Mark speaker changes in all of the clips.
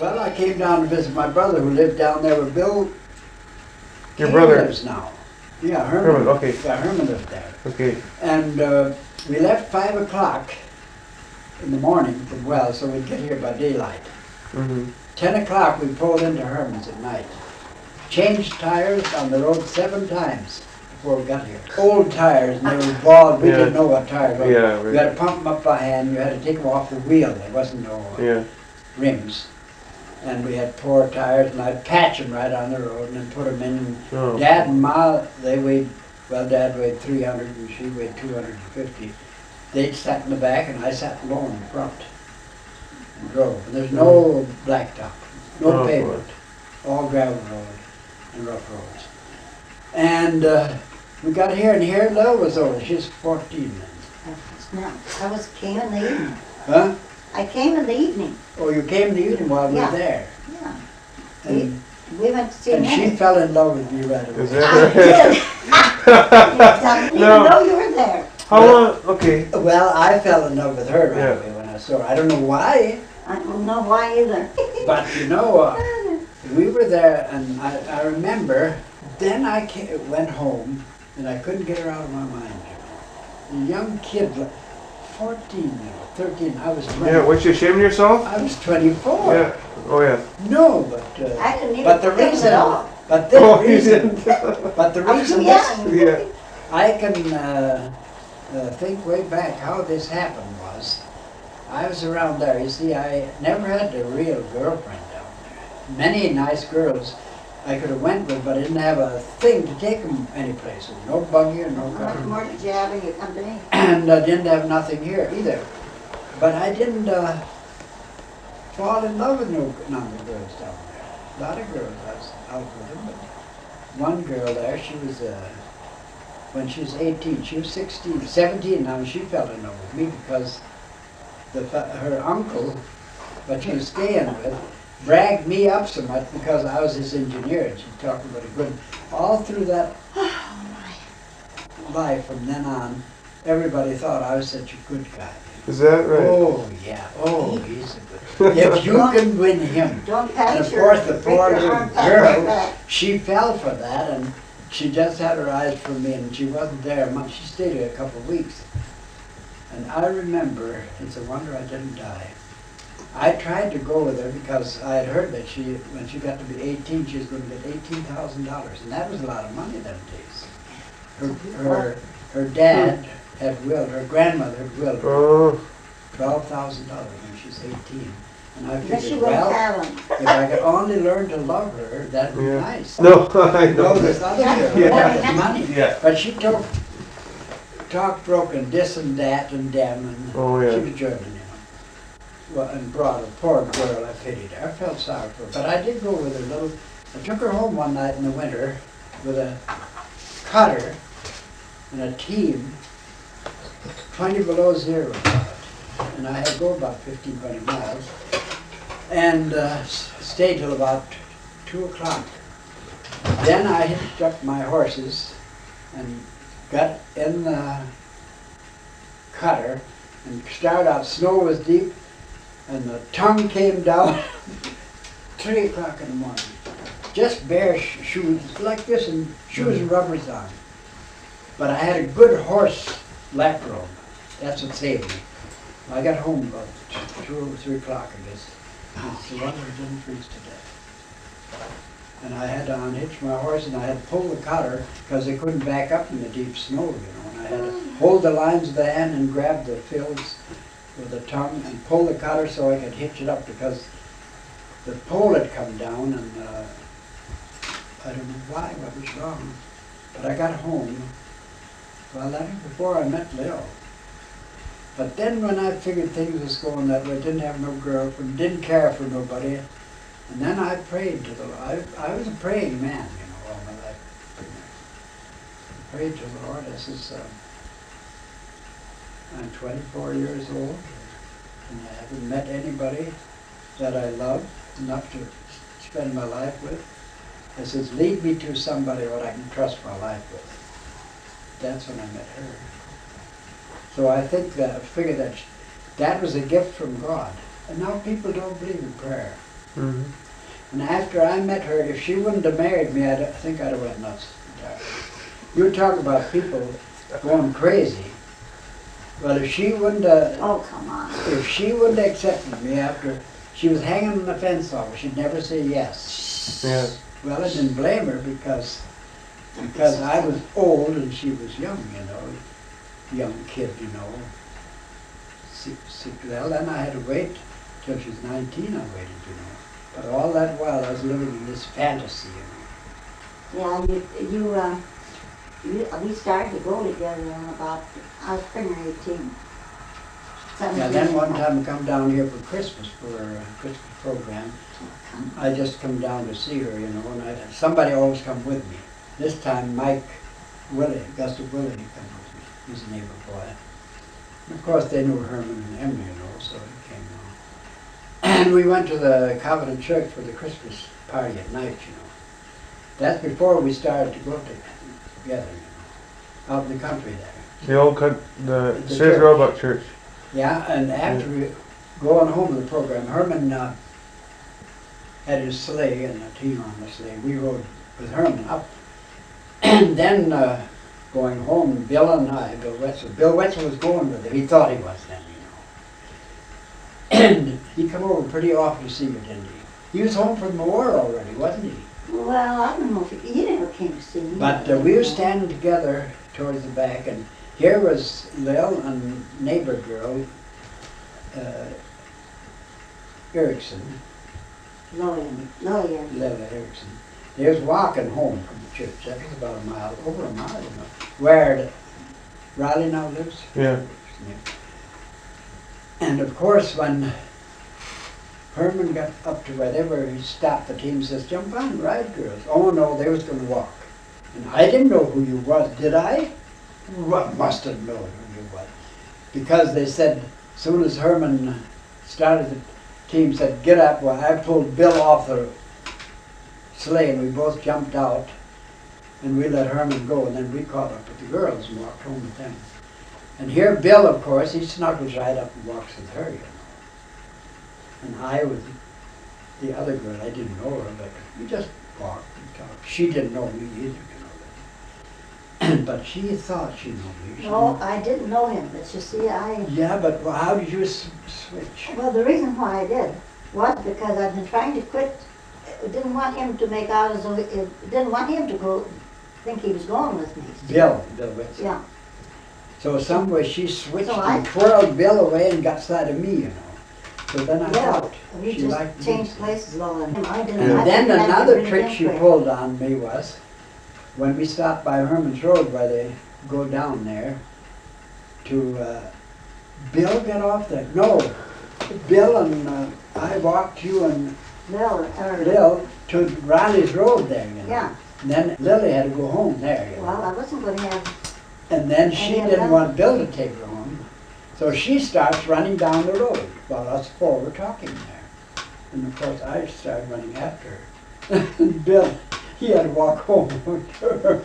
Speaker 1: Well, I came down to visit my brother who lived down there with Bill.
Speaker 2: Your brother
Speaker 1: lives now. Yeah, Herman.
Speaker 2: Okay.
Speaker 1: Yeah, Herman lived there.
Speaker 2: Okay.
Speaker 1: And we left 5 o'clock in the morning from Wells, so we'd get here by daylight. 10 o'clock we pulled into Herman's at night. Changed tires on the road 7 times before we got here. Old tires, and they were bald. We didn't know what tires were.
Speaker 2: Yeah, right.
Speaker 1: You had to pump them up by hand. You had to take them off the wheel. There wasn't no rims. And we had 4 tires, and I'd patch them right on the road and then put them in.
Speaker 2: Oh.
Speaker 1: Dad and Ma, they weighed, well, Dad weighed 300 and she weighed 250. They sat in the back and I sat alone in front and drove. And there's no blacktop, no pavement, all gravel road and rough roads. And we got here, and here Lil was over. She's 14 then.
Speaker 3: No, I came in the evening.
Speaker 1: Huh?
Speaker 3: I came in the evening.
Speaker 1: Oh, you came in the evening while we were there.
Speaker 3: Yeah.
Speaker 1: And,
Speaker 3: We went to see
Speaker 1: and
Speaker 3: Minn.
Speaker 1: she fell in love with you right away.
Speaker 2: Is
Speaker 3: I
Speaker 2: that
Speaker 3: did. You didn't know you were there.
Speaker 2: How long? Okay.
Speaker 1: Well, I fell in love with her right away when I saw her. I don't know why,
Speaker 3: I don't know why either.
Speaker 1: but you know, we were there, and I remember, then I went home, and I couldn't get her out of my mind. A young kid, like 14, 13, I was 20.
Speaker 2: Yeah, what, you ashamed of yourself?
Speaker 1: I was 24.
Speaker 2: Yeah. Oh, yeah.
Speaker 1: No, but
Speaker 3: I didn't even
Speaker 1: but the
Speaker 3: think
Speaker 1: reason,
Speaker 3: at all.
Speaker 1: but the
Speaker 2: Oh, you
Speaker 1: reason,
Speaker 2: didn't?
Speaker 1: but the
Speaker 3: I was
Speaker 1: reason
Speaker 3: too
Speaker 1: this,
Speaker 3: young.
Speaker 2: Yeah.
Speaker 1: I can think way back how this happened was, I was around there. You see, I never had a real girlfriend down there. Many nice girls I could have went with, but I didn't have a thing to take them any places. No buggy or no
Speaker 3: How much
Speaker 1: car.
Speaker 3: more did you have in your company?
Speaker 1: And I didn't have nothing here either. But I didn't fall in love with none of the girls down there. A lot of girls I was out with them, but one girl there, she was, when she was 18, she was 16, 17 now, and she fell in love with me because her uncle, that she was staying with, bragged me up so much because I was his engineer, and she talked about it good. All through that life from then on, everybody thought I was such a good guy.
Speaker 2: Is that right?
Speaker 1: Oh, yeah. Oh, he's a good. If you can win him.
Speaker 3: Don't
Speaker 1: And
Speaker 3: pat
Speaker 1: of
Speaker 3: your
Speaker 1: course, the poor
Speaker 3: your
Speaker 1: little
Speaker 3: arm pat your
Speaker 1: girl,
Speaker 3: back.
Speaker 1: she fell for that, and she just had her eyes for me, and she wasn't there much. She stayed here a couple of weeks. And I remember, it's a wonder I didn't die. I tried to go with her because I had heard that when she got to be 18, she was going to get $18,000, and that was a lot of money them days. Her dad had willed, her grandmother had willed her
Speaker 2: Oh.
Speaker 1: $12,000 when she was 18. And I
Speaker 3: Unless you
Speaker 1: figured,
Speaker 3: won't
Speaker 1: well,
Speaker 3: have them.
Speaker 1: if I could only learn to love her, that'd be
Speaker 2: Yeah.
Speaker 1: nice.
Speaker 2: No, I know.
Speaker 1: No, this other girl,
Speaker 2: Yeah.
Speaker 1: had money.
Speaker 2: Yeah.
Speaker 1: But she talked broken, this and that and them, and
Speaker 2: Oh, yeah.
Speaker 1: she was German, you know. Well, and brought a poor girl, I pitied her. I felt sorry for her. But I did go with her little, I took her home one night in the winter with a cutter and a team, 20 below zero. And I had to go about 15, 20 miles. And stayed till about 2 o'clock. Then I hitched up my horses and got in the cutter and started out. Snow was deep and the tongue came down 3 o'clock in the morning. Just bare shoes like this and shoes and rubbers on. But I had a good horse lap robe. That's what saved me. I got home about 2 or 3 o'clock, I guess. It's the wonder it didn't freeze to death. And I had to unhitch my horse and I had to pull the cutter because they couldn't back up in the deep snow, you know. And I had to hold the lines of the hand and grab the fills with the tongue and pull the cutter so I could hitch it up because the pole had come down and I don't know why, what was wrong. But I got home, well, that was before I met Lil. But then when I figured things was going that way, didn't have no girlfriend, didn't care for nobody, and then I prayed to the Lord. I was a praying man, you know, all my life. I prayed to the Lord. I says, I'm 24 years old, and I haven't met anybody that I love enough to spend my life with. I says, lead me to somebody what I can trust my life with. That's when I met her. So I think that, I figure that was a gift from God. And now people don't believe in prayer.
Speaker 2: Mhm.
Speaker 1: And after I met her, if she wouldn't have married me, I think I'd have went nuts. You talk about people going crazy. Well, if she wouldn't have,
Speaker 3: Oh, come on.
Speaker 1: if she wouldn't have accepted me after she was hanging on the fence off, she'd never say yes.
Speaker 2: Yeah.
Speaker 1: Well, I didn't blame her because I was old and she was young, young kid, Well, then I had to wait till she was 19. I waited, But all that while I was living in this fantasy,
Speaker 3: Yeah, we started to go together in about, I was pretty 18.
Speaker 1: Yeah, then one time I come down here for Christmas, for a Christmas program. I just come down to see her, and somebody always come with me. This time Gustav Willie come with me. He's a neighbor boy. And of course they knew Herman and Henry, so he came along. And we went to the Covenant Church for the Christmas party at night, That's before we started to go together, out in the country there.
Speaker 2: The old the St. Roebuck Church.
Speaker 1: Yeah, and after we going home to the program, Herman had his sleigh and a team on the sleigh. We rode with Herman up. And then going home, Bill and I, Bill Wetzel was going with him. He thought he was then, And he come over pretty often to see you, didn't he? He was home from the war already, wasn't he?
Speaker 3: Well, I don't know if he never came to see me.
Speaker 1: But we were standing together towards the back, and here was Lil and neighbor girl, Erickson,
Speaker 3: Lillian.
Speaker 1: Lila Erickson. They was walking home from the church. That was about over a mile, where Riley now lives.
Speaker 2: Yeah.
Speaker 1: And of course, when Herman got up to wherever he stopped, the team says, "Jump on, ride, girls." Oh no, they was going to walk. And I didn't know who you was, did I? Well, must have known who you was. Because they said, as soon as Herman started, the team said, "Get up." Well, I pulled Bill off the sleigh and we both jumped out and we let Herman go, and then we caught up with the girls and walked home with them. And here Bill, of course, he snuggles right up and walks with her, And I was the other girl, I didn't know her, but we just walked and talked. She didn't know me either, But she thought she knew me.
Speaker 3: No, I didn't know him, but you see,
Speaker 1: Yeah, but how did you switch?
Speaker 3: Well, the reason why I did was because I've been trying to quit. Didn't want him to make out as though, didn't want him to go, think he was going with me.
Speaker 1: Bill Witz.
Speaker 3: Yeah.
Speaker 1: So some way she switched
Speaker 3: So I-
Speaker 1: and twirled Bill away and got side of me, So then I
Speaker 3: Yeah,
Speaker 1: thought
Speaker 3: we
Speaker 1: she
Speaker 3: just
Speaker 1: liked me.
Speaker 3: changed places, Lola. I didn't.
Speaker 1: And
Speaker 3: I
Speaker 1: then
Speaker 3: didn't have to
Speaker 1: another
Speaker 3: bring
Speaker 1: trick
Speaker 3: him
Speaker 1: she
Speaker 3: quick.
Speaker 1: pulled on me was, when we stopped by Herman's Road where they go down there, to Bill get off there. No, Bill and I walked you and Lil to Riley's Road there,
Speaker 3: Yeah,
Speaker 1: And then Lily had to go home there,
Speaker 3: well, I wasn't going to have,
Speaker 1: And then she
Speaker 3: Any of
Speaker 1: didn't
Speaker 3: them?
Speaker 1: want Bill to take her home. So she starts running down the road while us four were talking there. And of course I started running after her. And Bill, he had to walk home with her.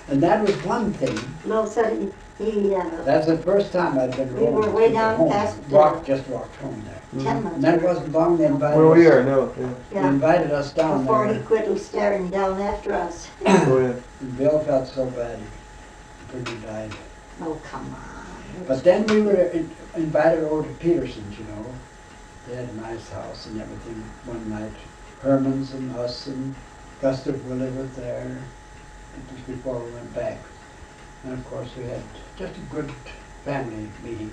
Speaker 1: And that was one thing.
Speaker 3: Lil said he
Speaker 1: That's the first time I'd been
Speaker 3: We were
Speaker 1: rolling
Speaker 3: way
Speaker 1: to
Speaker 3: down
Speaker 1: home.
Speaker 3: past,
Speaker 1: Just walked home there.
Speaker 3: 10
Speaker 1: And
Speaker 3: minutes.
Speaker 1: then it wasn't long they invited
Speaker 2: Where we
Speaker 1: us.
Speaker 2: are now. Yeah.
Speaker 1: They
Speaker 3: Yeah,
Speaker 1: invited us down
Speaker 3: before he
Speaker 1: there.
Speaker 3: quit, he was staring down after us.
Speaker 2: Oh yeah.
Speaker 1: And Bill felt so bad, he pretty died.
Speaker 3: Oh, come on.
Speaker 1: But then we were invited over to Peterson's, They had a nice house and everything one night. Herman's and us and Gustav Willie was there. It was before we went back. And of course we had just a good family meeting.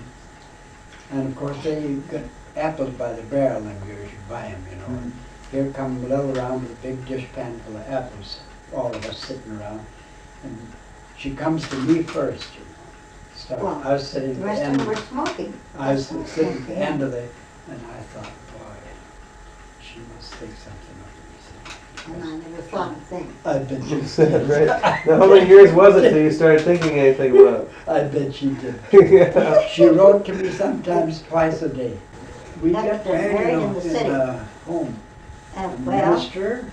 Speaker 1: And of course they got apples by the barrel and we should buy them, And here come Lil around with a big dish pan full of apples, all of us sitting around. And she comes to me first, So
Speaker 3: Well,
Speaker 1: I was sitting at
Speaker 3: The
Speaker 1: the
Speaker 3: rest of
Speaker 1: end.
Speaker 3: them were smoking.
Speaker 1: I was
Speaker 3: That's
Speaker 1: sitting at
Speaker 3: what-
Speaker 1: the end of it, and I thought, boy, she must think something
Speaker 3: And
Speaker 1: of
Speaker 3: I never thought a thing.
Speaker 1: me. I bet
Speaker 2: You
Speaker 1: you
Speaker 2: said, right? Now, how many years was it till you started thinking anything about
Speaker 1: I bet she did.
Speaker 2: it? Yeah.
Speaker 1: She wrote to me sometimes twice a day. We
Speaker 3: Got
Speaker 1: got
Speaker 3: married
Speaker 1: married
Speaker 3: in the city.
Speaker 1: home. A
Speaker 3: Well,
Speaker 1: minister,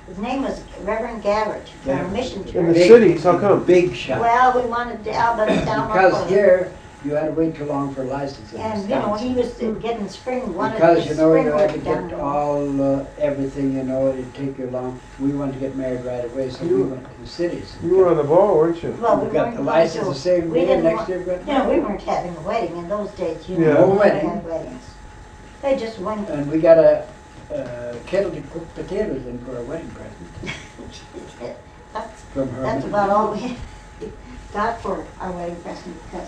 Speaker 3: his name was Reverend Garrett, from a mission
Speaker 2: In
Speaker 3: church.
Speaker 2: the cities, how come?
Speaker 1: big shot.
Speaker 3: Well, we wanted to, but it's down
Speaker 1: Because
Speaker 3: our road.
Speaker 1: here, You had to wait too long for a license in
Speaker 3: And, you know, he
Speaker 1: Wisconsin.
Speaker 3: was getting spring, wanted
Speaker 1: Because,
Speaker 3: the
Speaker 1: you know,
Speaker 3: spring
Speaker 1: you had to
Speaker 3: work done.
Speaker 1: get all, everything, you know, it'd take you long. We wanted to get married right away, so we went to the cities.
Speaker 2: You were on the ball, weren't you?
Speaker 3: Well, we
Speaker 1: We got
Speaker 3: weren't
Speaker 1: the
Speaker 3: going
Speaker 1: license
Speaker 3: to-
Speaker 1: the same
Speaker 3: we
Speaker 1: day,
Speaker 3: didn't
Speaker 1: next
Speaker 3: want-
Speaker 1: year we got
Speaker 3: You know, we
Speaker 1: married.
Speaker 3: weren't having a wedding in those days, you
Speaker 2: Yeah.
Speaker 3: know.
Speaker 1: No
Speaker 3: We
Speaker 1: wedding.
Speaker 3: had weddings. They just went.
Speaker 1: And we got a kettle to cook potatoes in for a wedding present
Speaker 3: That's,
Speaker 1: from Herman.
Speaker 3: that's about all we got for our wedding present because.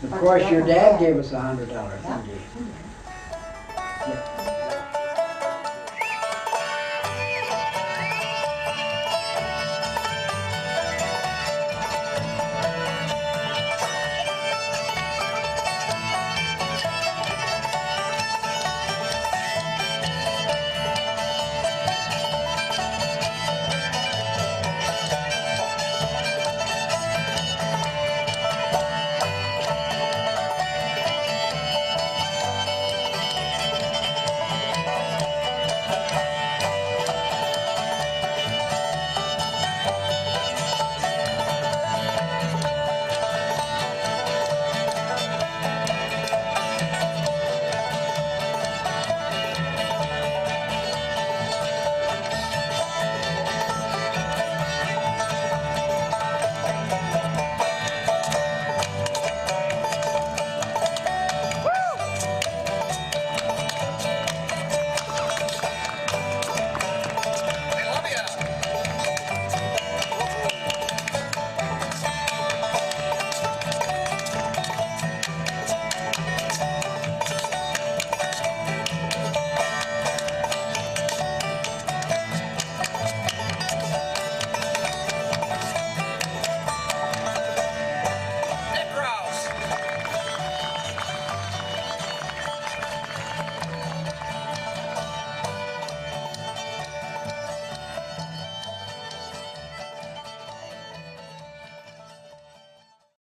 Speaker 1: Of course, your dad gave us $100,
Speaker 3: Yeah.
Speaker 1: didn't he? Yeah.